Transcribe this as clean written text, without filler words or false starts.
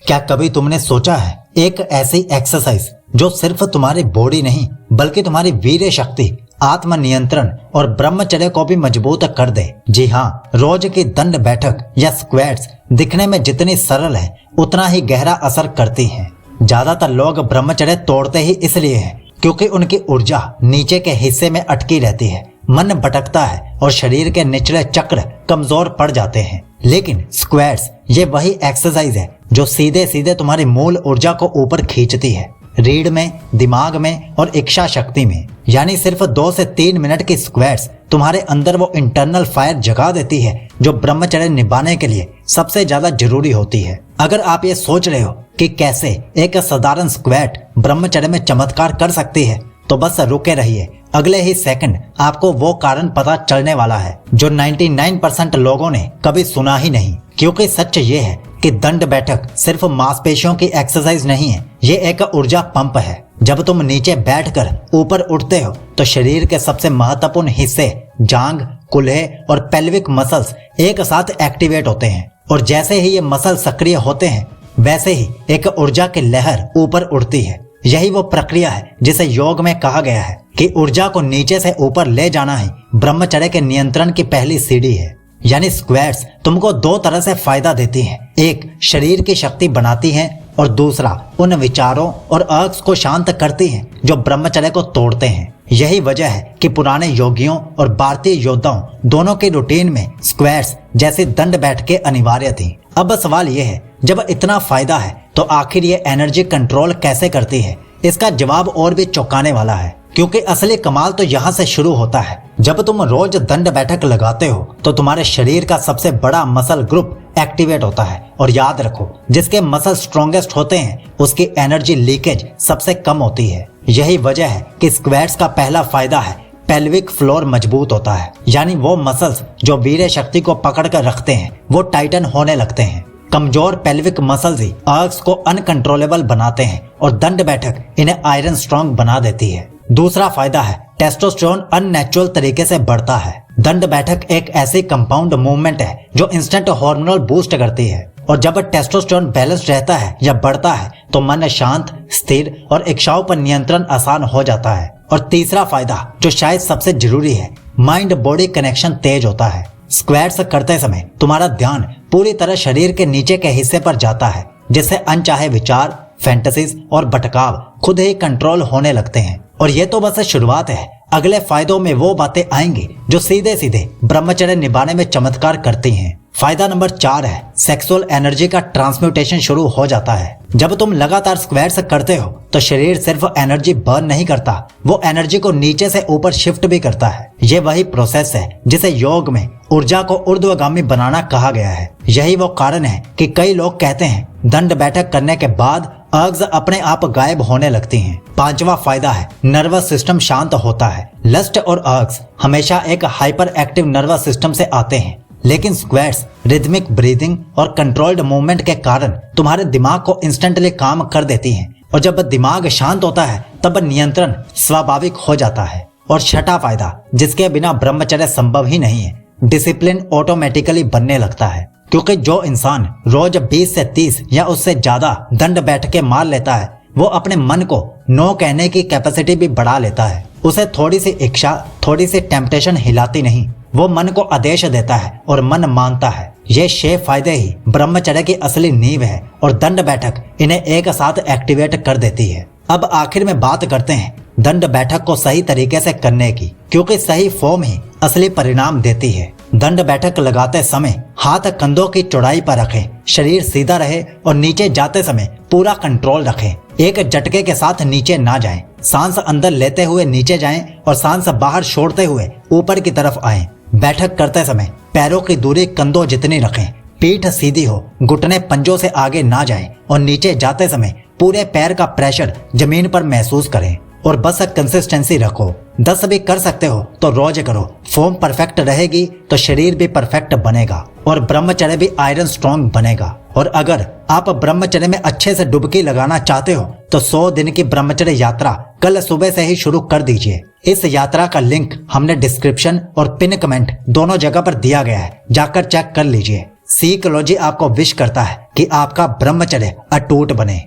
क्या कभी तुमने सोचा है एक ऐसी एक्सरसाइज जो सिर्फ तुम्हारी बॉडी नहीं बल्कि तुम्हारी वीर्य शक्ति, आत्म नियंत्रण और ब्रह्मचर्य को भी मजबूत कर दे। जी हाँ, रोज की दंड बैठक या स्क्वैट्स दिखने में जितनी सरल है उतना ही गहरा असर करती है। ज्यादातर लोग ब्रह्मचर्य तोड़ते ही इसलिए है क्योंकि उनकी ऊर्जा नीचे के हिस्से में अटकी रहती है, मन भटकता है और शरीर के निचले चक्र कमजोर पड़ जाते हैं। लेकिन स्क्वैट्स ये वही एक्सरसाइज है जो सीधे सीधे तुम्हारी मूल ऊर्जा को ऊपर खींचती है, रीढ़ में, दिमाग में और इच्छा शक्ति में। यानी सिर्फ 2 से 3 मिनट की स्क्वैट्स तुम्हारे अंदर वो इंटरनल फायर जगा देती है जो ब्रह्मचर्य निभाने के लिए सबसे ज्यादा जरूरी होती है। अगर आप ये सोच रहे हो कि कैसे एक साधारण स्क्वैट ब्रह्मचर्य में चमत्कार कर सकती है, तो बस रुके रहिए, अगले ही सेकंड आपको वो कारण पता चलने वाला है जो 99% लोगों ने कभी सुना ही नहीं। क्योंकि सच ये है कि दंड बैठक सिर्फ मांसपेशियों की एक्सरसाइज नहीं है, ये एक ऊर्जा पंप है। जब तुम नीचे बैठकर ऊपर उठते हो तो शरीर के सबसे महत्वपूर्ण हिस्से जांघ, कुल्हे और पेल्विक मसल्स एक साथ एक्टिवेट होते हैं और जैसे ही ये मसल सक्रिय होते हैं वैसे ही एक ऊर्जा की लहर ऊपर उड़ती है। यही वो प्रक्रिया है जिसे योग में कहा गया है कि ऊर्जा को नीचे से ऊपर ले जाना ही ब्रह्मचर्य के नियंत्रण की पहली सीढ़ी है। यानी स्क्वैट्स तुमको 2 तरह से फायदा देती हैं, एक शरीर की शक्ति बनाती हैं और दूसरा उन विचारों और अर्ग्स को शांत करती हैं जो ब्रह्मचर्य को तोड़ते हैं। यही वजह है कि पुराने योगियों और भारतीय योद्धाओं दोनों के रूटीन में स्क्वैट्स जैसी दंड बैठकें अनिवार्य थी। अब सवाल यह है, जब इतना फायदा है तो आखिर ये एनर्जी कंट्रोल कैसे करती है? इसका जवाब और भी चौंकाने वाला है, क्योंकि असली कमाल तो यहाँ से शुरू होता है। जब तुम रोज दंड बैठक लगाते हो तो तुम्हारे शरीर का सबसे बड़ा मसल ग्रुप एक्टिवेट होता है और याद रखो, जिसके मसल स्ट्रॉन्गेस्ट होते हैं उसकी एनर्जी लीकेज सबसे कम होती है। यही वजह है कि स्क्वैट्स का पहला फायदा है पेल्विक फ्लोर मजबूत होता है। यानी वो मसल्स जो वीर्य शक्ति को पकड़ कर रखते हैं वो टाइटन होने लगते हैं। कमजोर पेल्विक मसल्स ही अर्ग्स को अनकंट्रोलेबल बनाते हैं और दंड बैठक इन्हें आयरन स्ट्रॉन्ग बना देती है। दूसरा फायदा है टेस्टोस्टेरोन अननेचुरल तरीके से बढ़ता है। दंड बैठक एक ऐसी कंपाउंड मूवमेंट है जो इंस्टेंट हार्मोनल बूस्ट करती है और जब टेस्टोस्टेरोन बैलेंस रहता है या बढ़ता है तो मन शांत, स्थिर और इच्छाओं पर नियंत्रण आसान हो जाता है। और तीसरा फायदा जो शायद सबसे जरूरी है, माइंड बॉडी कनेक्शन तेज होता है। स्क्वैट्स करते समय तुम्हारा ध्यान पूरी तरह शरीर के नीचे के हिस्से पर जाता है, जिससे अनचाहे विचार, फैंटेसीज और भटकाव खुद ही कंट्रोल होने लगते हैं। और ये तो बस शुरुआत है, अगले फायदों में वो बातें आएंगी जो सीधे सीधे ब्रह्मचर्य निभाने में चमत्कार करती हैं। फायदा नंबर 4 है सेक्सुअल एनर्जी का ट्रांसम्यूटेशन शुरू हो जाता है। जब तुम लगातार स्क्वैट्स करते हो तो शरीर सिर्फ एनर्जी बर्न नहीं करता, वो एनर्जी को नीचे से ऊपर शिफ्ट भी करता है। ये वही प्रोसेस है जिसे योग में ऊर्जा को ऊर्ध्वगामी बनाना कहा गया है। यही वो कारण है कि कई लोग कहते हैं दंड बैठक करने के बाद अर्ग्स अपने आप गायब होने लगती हैं। 5वां फायदा है नर्वस सिस्टम शांत होता है। लस्ट और अर्ग्स हमेशा एक हाइपर एक्टिव नर्वस सिस्टम से आते हैं, लेकिन स्क्वैट्स रिदमिक ब्रीदिंग और कंट्रोल्ड मूवमेंट के कारण तुम्हारे दिमाग को इंस्टेंटली काम कर देती हैं। और जब दिमाग शांत होता है तब नियंत्रण स्वाभाविक हो जाता है। और 6वां फायदा जिसके बिना ब्रह्मचर्य संभव ही नहीं है, डिसिप्लिन ऑटोमेटिकली बनने लगता है। क्योंकि जो इंसान रोज 20 से 30 या उससे ज्यादा दंड बैठकें मार लेता है वो अपने मन को नो कहने की कैपेसिटी भी बढ़ा लेता है। उसे थोड़ी सी इच्छा, थोड़ी सी टेम्पटेशन हिलाती नहीं, वो मन को आदेश देता है और मन मानता है। ये 6 फायदे ही ब्रह्मचर्य की असली नींव है और दंड बैठक इन्हें एक साथ एक्टिवेट कर देती है। अब आखिर में बात करते हैं दंड बैठक को सही तरीके से करने की, क्योंकि सही फॉर्म ही असली परिणाम देती है। दंड बैठक लगाते समय हाथ कंधों की चौड़ाई पर रखें, शरीर सीधा रहे और नीचे जाते समय पूरा कंट्रोल रखें। एक झटके के साथ नीचे ना जाएं, सांस अंदर लेते हुए नीचे जाएं और सांस बाहर छोड़ते हुए ऊपर की तरफ आएं। बैठक करते समय पैरों की दूरी कंधों जितनी रखें, पीठ सीधी हो, घुटने पंजों से आगे ना जाएं और नीचे जाते समय पूरे पैर का प्रेशर जमीन पर महसूस करें। और बस कंसिस्टेंसी रखो, 10 भी कर सकते हो तो रोज करो। फॉर्म परफेक्ट रहेगी तो शरीर भी परफेक्ट बनेगा और ब्रह्मचर्य भी आयरन स्ट्रॉन्ग बनेगा। और अगर आप ब्रह्मचर्य में अच्छे से डुबकी लगाना चाहते हो तो 100 दिन की ब्रह्मचर्य यात्रा कल सुबह से ही शुरू कर दीजिए। इस यात्रा का लिंक हमने डिस्क्रिप्शन और पिन कमेंट दोनों जगह पर दिया गया है, जाकर चेक कर लीजिए। साइकोलॉजी आपको विश करता है कि आपका ब्रह्मचर्य अटूट बने।